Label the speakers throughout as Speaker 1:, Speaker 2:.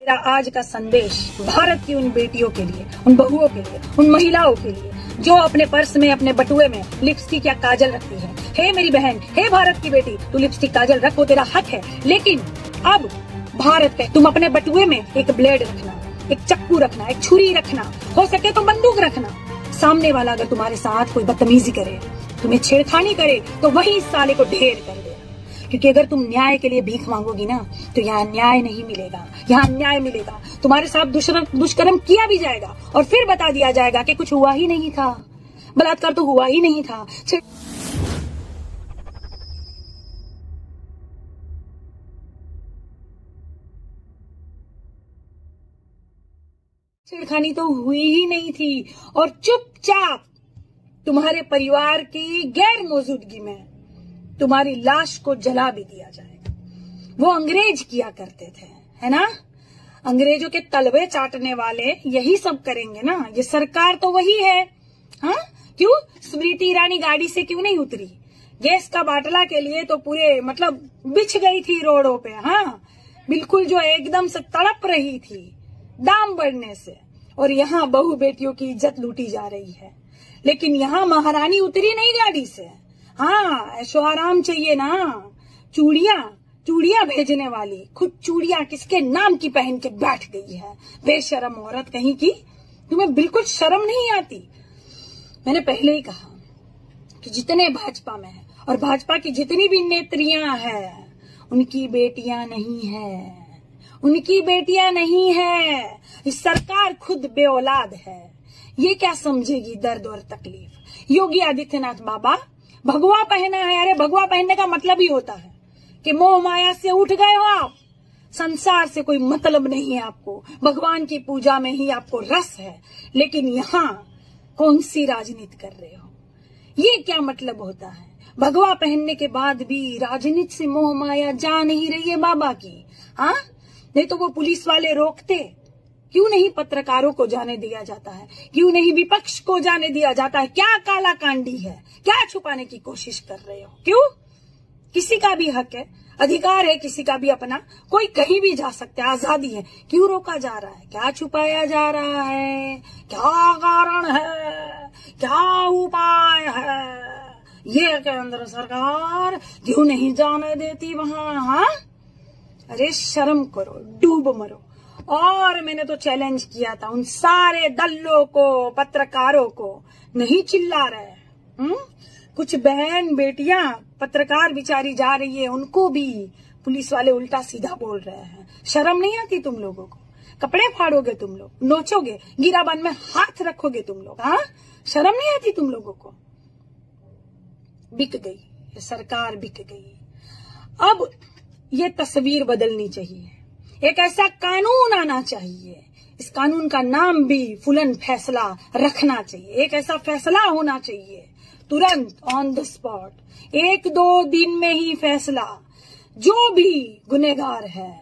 Speaker 1: मेरा आज का संदेश भारत की उन बेटियों के लिए, उन बहुओं के लिए, उन महिलाओं के लिए जो अपने पर्स में, अपने बटुए में लिपस्टिक या काजल रखती है। हे मेरी बहन, हे भारत की बेटी, तू लिपस्टिक काजल रख, वो तेरा हक है। लेकिन अब भारत पे तुम अपने बटुए में एक ब्लेड रखना, एक चक्कू रखना, एक छुरी रखना, हो सके तो बंदूक रखना। सामने वाला अगर तुम्हारे साथ कोई बदतमीजी करे, तुम्हें छेड़खानी करे, तो वही इस साले को ढेर कर देना। क्योंकि अगर तुम न्याय के लिए भीख मांगोगी ना, तो यहाँ न्याय नहीं मिलेगा, यहाँ अन्याय मिलेगा। तुम्हारे साथ दुष्कर्म किया भी जाएगा और फिर बता दिया जाएगा कि कुछ हुआ ही नहीं था, बलात्कार तो हुआ ही नहीं था, छेड़खानी तो हुई ही नहीं थी। और चुपचाप तुम्हारे परिवार की गैर मौजूदगी में तुम्हारी लाश को जला भी दिया जाएगा। वो अंग्रेज किया करते थे, है ना? अंग्रेजों के तलवे चाटने वाले यही सब करेंगे ना। ये सरकार तो वही है। हाँ, क्यों स्मृति ईरानी गाड़ी से क्यों नहीं उतरी? गैस का बाटला के लिए तो पूरे बिछ गई थी रोडों पे। हाँ, बिल्कुल जो एकदम से तड़प रही थी दाम बढ़ने से। और यहाँ बहू बेटियों की इज्जत लूटी जा रही है। लेकिन यहाँ महारानी उतरी नहीं गाड़ी से। हाँ, ऐशो आराम चाहिए ना। चूड़ियां भेजने वाली खुद चूड़ियां किसके नाम की पहन के बैठ गई है। बेशरम औरत कहीं की, तुम्हें बिल्कुल शर्म नहीं आती। मैंने पहले ही कहा कि जितने भाजपा में है और भाजपा की जितनी भी नेत्रियां हैं, उनकी बेटियां नहीं है, उनकी बेटियां नहीं है। इस सरकार खुद बेऔलाद है। ये क्या समझेगी दर्द और तकलीफ? योगी आदित्यनाथ बाबा भगवा पहना है। अरे भगवा पहनने का मतलब ही होता है कि मोह माया से उठ गए हो आप। संसार से कोई मतलब नहीं है आपको, भगवान की पूजा में ही आपको रस है। लेकिन यहाँ कौन सी राजनीति कर रहे हो? ये क्या मतलब होता है? भगवा पहनने के बाद भी राजनीति से मोह माया जा नहीं रही है बाबा की। हाँ, नहीं तो वो पुलिस वाले रोकते। क्यों नहीं पत्रकारों को जाने दिया जाता है? क्यों नहीं विपक्ष को जाने दिया जाता है? क्या काला कांडी है? क्या छुपाने की कोशिश कर रहे हो? क्यों? किसी का भी हक है, अधिकार है किसी का भी अपना, कोई कहीं भी जा सकता है, आजादी है। क्यों रोका जा रहा है? क्या छुपाया जा रहा है? क्या कारण है? क्या उपाय है? ये केंद्र सरकार क्यों नहीं जाने देती वहां? हाँ, अरे शर्म करो, डूब मरो। और मैंने तो चैलेंज किया था उन सारे दल्लों को, पत्रकारों को, नहीं चिल्ला रहे। कुछ बहन बेटियां पत्रकार बिचारी जा रही है, उनको भी पुलिस वाले उल्टा सीधा बोल रहे हैं। शर्म नहीं आती तुम लोगों को? कपड़े फाड़ोगे तुम लोग, नोचोगे, गिराबन में हाथ रखोगे तुम लोग। हाँ, शर्म नहीं आती तुम लोगों को? बिक गई ये सरकार, बिक गई। अब ये तस्वीर बदलनी चाहिए। एक ऐसा कानून आना चाहिए, इस कानून का नाम भी फुलन फैसला रखना चाहिए। एक ऐसा फैसला होना चाहिए तुरंत, ऑन द स्पॉट, 1-2 दिन में ही फैसला। जो भी गुनहगार है,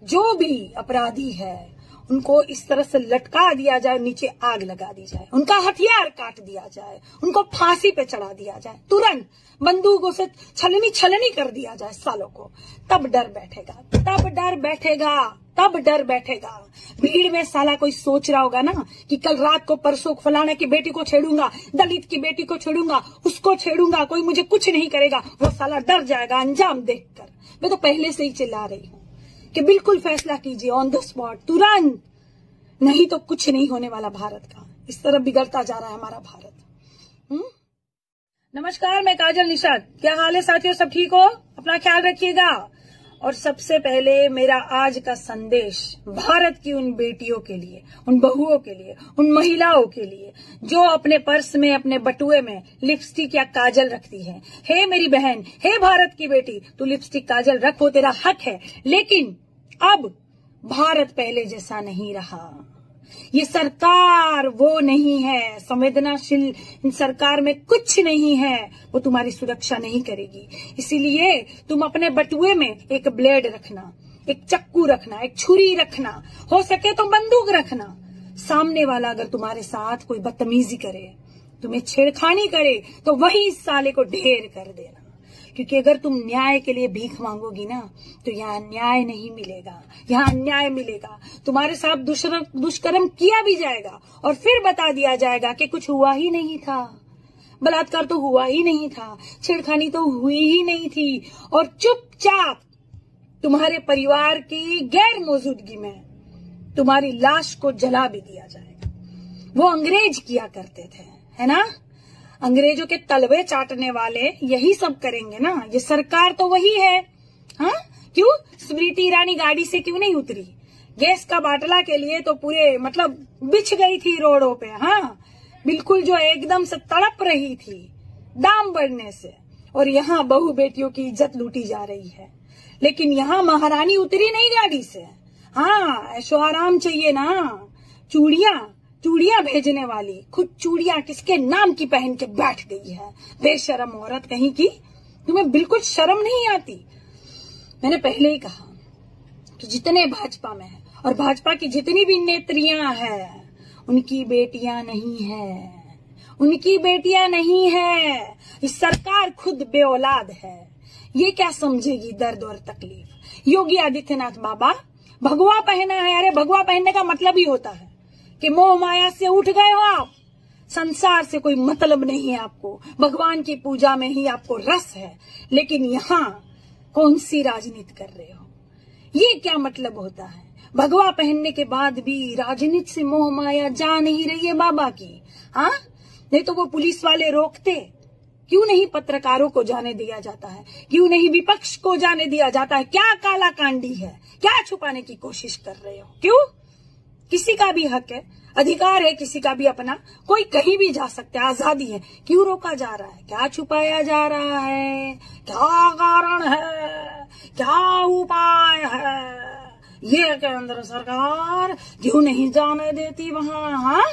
Speaker 1: जो भी अपराधी है, उनको इस तरह से लटका दिया जाए, नीचे आग लगा दी जाए, उनका हथियार काट दिया जाए, उनको फांसी पे चढ़ा दिया जाए, तुरंत बंदूकों से छलनी कर दिया जाए सालों को। तब डर बैठेगा, तब डर बैठेगा, तब डर बैठेगा। भीड़ में साला कोई सोच रहा होगा ना कि कल रात को, परसों फलाने की बेटी को छेड़ूंगा, दलित की बेटी को छेड़ूंगा, उसको छेड़ूंगा, कोई मुझे कुछ नहीं करेगा, वो साला डर जाएगा अंजाम देखकर। मैं तो पहले से ही चिल्ला रही हूँ कि बिल्कुल फैसला कीजिए ऑन द स्पॉट, तुरंत, नहीं तो कुछ नहीं होने वाला भारत का। इस तरह बिगड़ता जा रहा है हमारा भारत। नमस्कार, मैं काजल निषाद। क्या हाल है साथियों? सब ठीक हो? अपना ख्याल रखिएगा। और सबसे पहले मेरा आज का संदेश भारत की उन बेटियों के लिए, उन बहुओं के लिए, उन महिलाओं के लिए जो अपने पर्स में, अपने बटुए में लिपस्टिक या काजल रखती है। हे मेरी बहन, हे भारत की बेटी, तू लिपस्टिक काजल रख, वो तेरा हक है। लेकिन अब भारत पहले जैसा नहीं रहा। ये सरकार वो नहीं है, संवेदनशील इन सरकार में कुछ नहीं है, वो तुम्हारी सुरक्षा नहीं करेगी। इसीलिए तुम अपने बटुए में एक ब्लेड रखना, एक चक्कू रखना, एक छुरी रखना, हो सके तो बंदूक रखना। सामने वाला अगर तुम्हारे साथ कोई बदतमीजी करे, तुम्हें छेड़खानी करे, तो वही इस साले को ढेर कर देना। क्योंकि अगर तुम न्याय के लिए भीख मांगोगी ना तो यहाँ न्याय नहीं मिलेगा, यहाँ अन्याय मिलेगा। तुम्हारे साथ दुष्कर्म किया भी जाएगा और फिर बता दिया जाएगा कि कुछ हुआ ही नहीं था, बलात्कार तो हुआ ही नहीं था, छेड़खानी तो हुई ही नहीं थी, और चुपचाप तुम्हारे परिवार की गैर मौजूदगी में तुम्हारी लाश को जला भी दिया जाएगा। वो अंग्रेज किया करते थे, है ना? अंग्रेजों के तलवे चाटने वाले यही सब करेंगे ना। ये सरकार तो वही है। हाँ, क्यों स्मृति ईरानी गाड़ी से क्यों नहीं उतरी? गैस का बाटला के लिए तो पूरे मतलब बिछ गई थी रोडों पे। हाँ, बिल्कुल जो एकदम से तड़प रही थी दाम बढ़ने से। और यहाँ बहू बेटियों की इज्जत लूटी जा रही है, लेकिन यहाँ महारानी उतरी नहीं गाड़ी से। हाँ, ऐशो आराम चाहिए ना। चूड़ियां भेजने वाली खुद चूड़ियां किसके नाम की पहन के बैठ गई है, बेशरम औरत कहीं की। तुम्हें बिल्कुल शर्म नहीं आती। मैंने पहले ही कहा कि जितने भाजपा में है और भाजपा की जितनी भी नेत्रियां हैं उनकी बेटियां नहीं है, उनकी बेटियां नहीं है। इस सरकार खुद बेऔलाद है। ये क्या समझेगी दर्द और तकलीफ? योगी आदित्यनाथ बाबा भगवा पहना है। अरे भगवा पहनने का मतलब ही होता है कि मोह माया से उठ गए हो आप। संसार से कोई मतलब नहीं है आपको, भगवान की पूजा में ही आपको रस है। लेकिन यहाँ कौन सी राजनीति कर रहे हो? ये क्या मतलब होता है? भगवा पहनने के बाद भी राजनीति से मोह माया जा नहीं रही है बाबा की। हाँ, नहीं तो वो पुलिस वाले रोकते। क्यों नहीं पत्रकारों को जाने दिया जाता है? क्यों नहीं विपक्ष को जाने दिया जाता है? क्या काला कांडी है? क्या छुपाने की कोशिश कर रहे हो? क्यों? किसी का भी हक है, अधिकार है किसी का भी अपना, कोई कहीं भी जा सकता है, आजादी है। क्यों रोका जा रहा है? क्या छुपाया जा रहा है? क्या कारण है? क्या उपाय है? ये केंद्र सरकार क्यों नहीं जाने देती वहां? हाँ,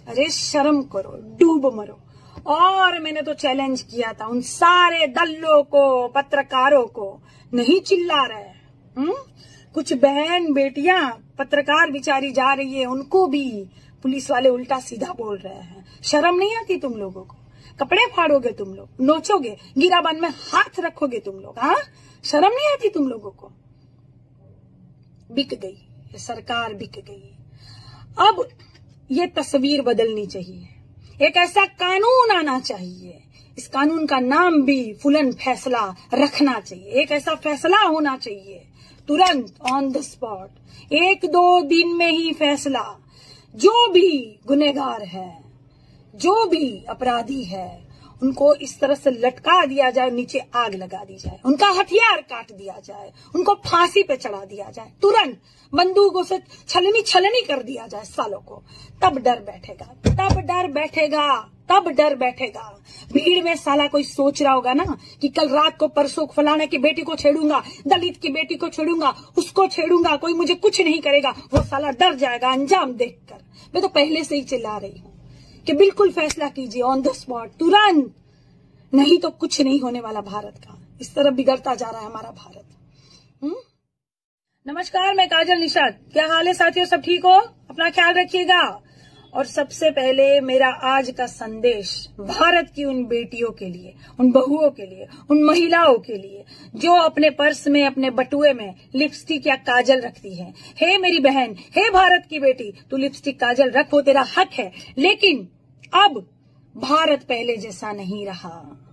Speaker 1: अरे शर्म करो, डूब मरो। और मैंने तो चैलेंज किया था उन सारे दल्लों को, पत्रकारों को, नहीं चिल्ला रहे। कुछ बहन बेटियां पत्रकार बिचारी जा रही है, उनको भी पुलिस वाले उल्टा सीधा बोल रहे हैं। शर्म नहीं आती तुम लोगों को? कपड़े फाड़ोगे तुम लोग, नोचोगे, गिराबन में हाथ रखोगे तुम लोग। हाँ, शर्म नहीं आती तुम लोगों को? बिक गई ये सरकार, बिक गई। अब ये तस्वीर बदलनी चाहिए। एक ऐसा कानून आना चाहिए, इस कानून का नाम भी फुलन फैसला रखना चाहिए। एक ऐसा फैसला होना चाहिए तुरंत, ऑन द स्पॉट, 1-2 दिन में ही फैसला। जो भी गुनहगार है, जो भी अपराधी है, उनको इस तरह से लटका दिया जाए, नीचे आग लगा दी जाए, उनका हथियार काट दिया जाए, उनको फांसी पे चढ़ा दिया जाए, तुरंत बंदूकों से छलनी कर दिया जाए सालों को। तब डर बैठेगा, तब डर बैठेगा, तब डर बैठेगा। भीड़ में साला कोई सोच रहा होगा ना कि कल रात को परसों फलाने की बेटी को छेड़ूंगा, दलित की बेटी को छेड़ूंगा, उसको छेड़ूंगा, कोई मुझे कुछ नहीं करेगा, वो साला डर जाएगा अंजाम देखकर। मैं तो पहले से ही चिल्ला रही हूँ कि बिल्कुल फैसला कीजिए ऑन द स्पॉट, तुरंत, नहीं तो कुछ नहीं होने वाला भारत का। इस तरह बिगड़ता जा रहा है हमारा भारत। नमस्कार, मैं काजल निषाद। क्या हाल है साथियों? सब ठीक हो? अपना ख्याल रखिएगा। और सबसे पहले मेरा आज का संदेश भारत की उन बेटियों के लिए, उन बहुओं के लिए, उन महिलाओं के लिए जो अपने पर्स में, अपने बटुए में लिपस्टिक या काजल रखती है। हे मेरी बहन, हे भारत की बेटी, तू लिपस्टिक काजल रख, वो तेरा हक है। लेकिन अब भारत पहले जैसा नहीं रहा।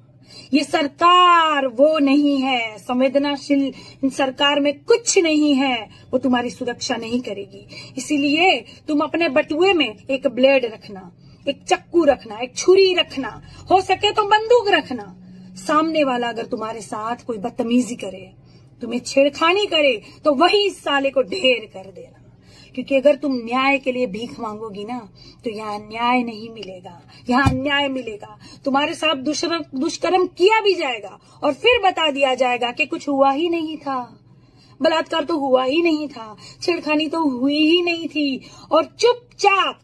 Speaker 1: ये सरकार वो नहीं है, संवेदनशील इन सरकार में कुछ नहीं है, वो तुम्हारी सुरक्षा नहीं करेगी। इसीलिए तुम अपने बटुए में एक ब्लेड रखना, एक चक्कू रखना, एक छुरी रखना, हो सके तो बंदूक रखना। सामने वाला अगर तुम्हारे साथ कोई बदतमीजी करे, तुम्हें छेड़खानी करे, तो वही इस साले को ढेर कर देना। क्योंकि अगर तुम न्याय के लिए भीख मांगोगी ना तो यहाँ न्याय नहीं मिलेगा, यहाँ अन्याय मिलेगा। तुम्हारे साथ दुष्कर्म किया भी जाएगा और फिर बता दिया जाएगा कि कुछ हुआ ही नहीं था, बलात्कार तो हुआ ही नहीं था, छेड़खानी तो हुई ही नहीं थी, और चुपचाप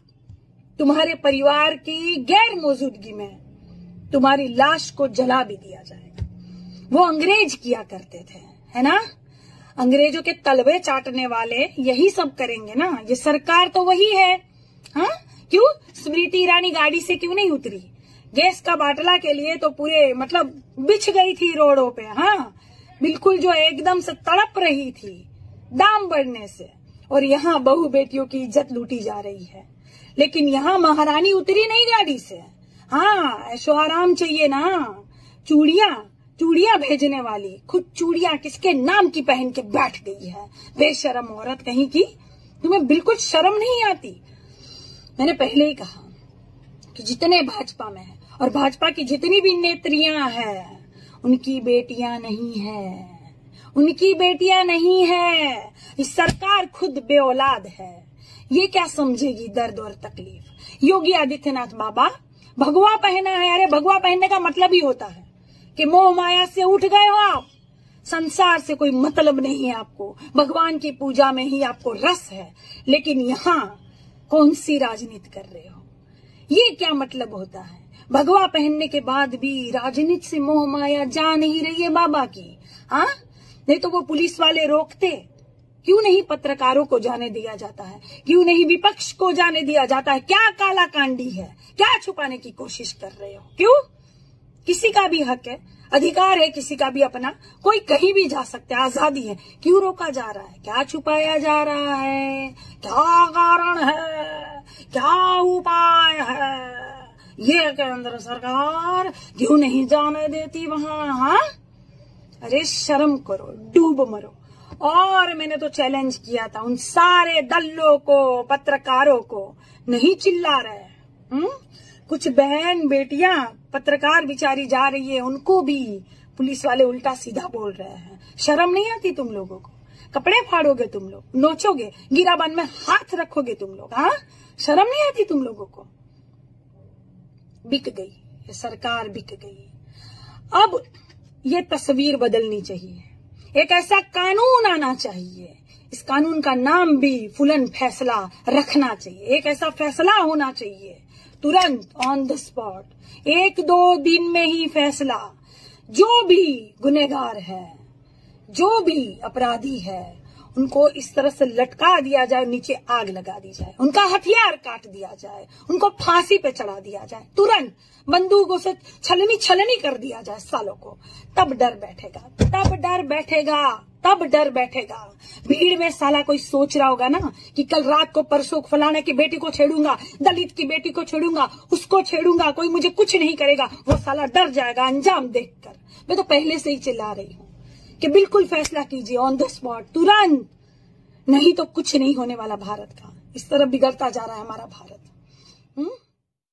Speaker 1: तुम्हारे परिवार की गैर मौजूदगी में तुम्हारी लाश को जला भी दिया जाएगा। वो अंग्रेज किया करते थे, है ना? अंग्रेजों के तलवे चाटने वाले यही सब करेंगे ना। ये सरकार तो वही है। हाँ, क्यों स्मृति ईरानी गाड़ी से क्यों नहीं उतरी? गैस का बाटला के लिए तो पूरे मतलब बिछ गई थी रोडों पे। हाँ, बिल्कुल जो एकदम से तड़प रही थी दाम बढ़ने से। और यहाँ बहू बेटियों की इज्जत लूटी जा रही है। लेकिन यहाँ महारानी उतरी नहीं गाड़ी से। हाँ, ऐशो आराम चाहिए ना। चूड़ियां भेजने वाली खुद चूड़ियां किसके नाम की पहन के बैठ गई है। बेशरम औरत कहीं की, तुम्हें बिल्कुल शर्म नहीं आती। मैंने पहले ही कहा कि जितने भाजपा में है और भाजपा की जितनी भी नेत्रियां हैं उनकी बेटियां नहीं है, उनकी बेटियां नहीं है। इस सरकार खुद बेऔलाद है। ये क्या समझेगी दर्द और तकलीफ। योगी आदित्यनाथ बाबा भगवा पहना है। अरे भगवा पहनने का मतलब ही होता है कि मोह माया से उठ गए हो आप। संसार से कोई मतलब नहीं है आपको, भगवान की पूजा में ही आपको रस है। लेकिन यहाँ कौन सी राजनीति कर रहे हो, ये क्या मतलब होता है। भगवा पहनने के बाद भी राजनीति से मोह माया जा नहीं रही है बाबा की। हाँ, नहीं तो वो पुलिस वाले रोकते। क्यों नहीं पत्रकारों को जाने दिया जाता है, क्यों नहीं विपक्ष को जाने दिया जाता है। क्या काला कांडी है, क्या छुपाने की कोशिश कर रहे हो। क्यों, किसी का भी हक है, अधिकार है किसी का भी अपना, कोई कहीं भी जा सकता है, आजादी है। क्यों रोका जा रहा है, क्या छुपाया जा रहा है, क्या कारण है, क्या उपाय है। ये केंद्र सरकार क्यों नहीं जाने देती वहां। हाँ, अरे शर्म करो, डूब मरो। और मैंने तो चैलेंज किया था उन सारे दल्लों को, पत्रकारों को, नहीं चिल्ला रहे। कुछ बहन बेटियां पत्रकार बिचारी जा रही है, उनको भी पुलिस वाले उल्टा सीधा बोल रहे हैं। शर्म नहीं आती तुम लोगों को। कपड़े फाड़ोगे तुम लोग, नोचोगे, गिराबंद में हाथ रखोगे तुम लोग। हाँ, शर्म नहीं आती तुम लोगों को। बिक गई ये सरकार, बिक गई। अब ये तस्वीर बदलनी चाहिए। एक ऐसा कानून आना चाहिए, इस कानून का नाम भी फुलन फैसला रखना चाहिए। एक ऐसा फैसला होना चाहिए तुरंत, ऑन द स्पॉट, 1-2 दिन में ही फैसला। जो भी गुनहगार है, जो भी अपराधी है, उनको इस तरह से लटका दिया जाए, नीचे आग लगा दी जाए, उनका हथियार काट दिया जाए, उनको फांसी पे चढ़ा दिया जाए, तुरंत बंदूकों से छलनी कर दिया जाए सालों को। तब डर बैठेगा, तब डर बैठेगा, तब डर बैठेगा। भीड़ में साला कोई सोच रहा होगा ना कि कल रात को परसों फलाने की बेटी को छेड़ूंगा, दलित की बेटी को छेड़ूंगा, उसको छेड़ूंगा, कोई मुझे कुछ नहीं करेगा, वो साला डर जाएगा अंजाम देखकर। मैं तो पहले से ही चिल्ला रही हूँ कि बिल्कुल फैसला कीजिए ऑन द स्पॉट, तुरंत, नहीं तो कुछ नहीं होने वाला भारत का। इस तरह बिगड़ता जा रहा है हमारा भारत।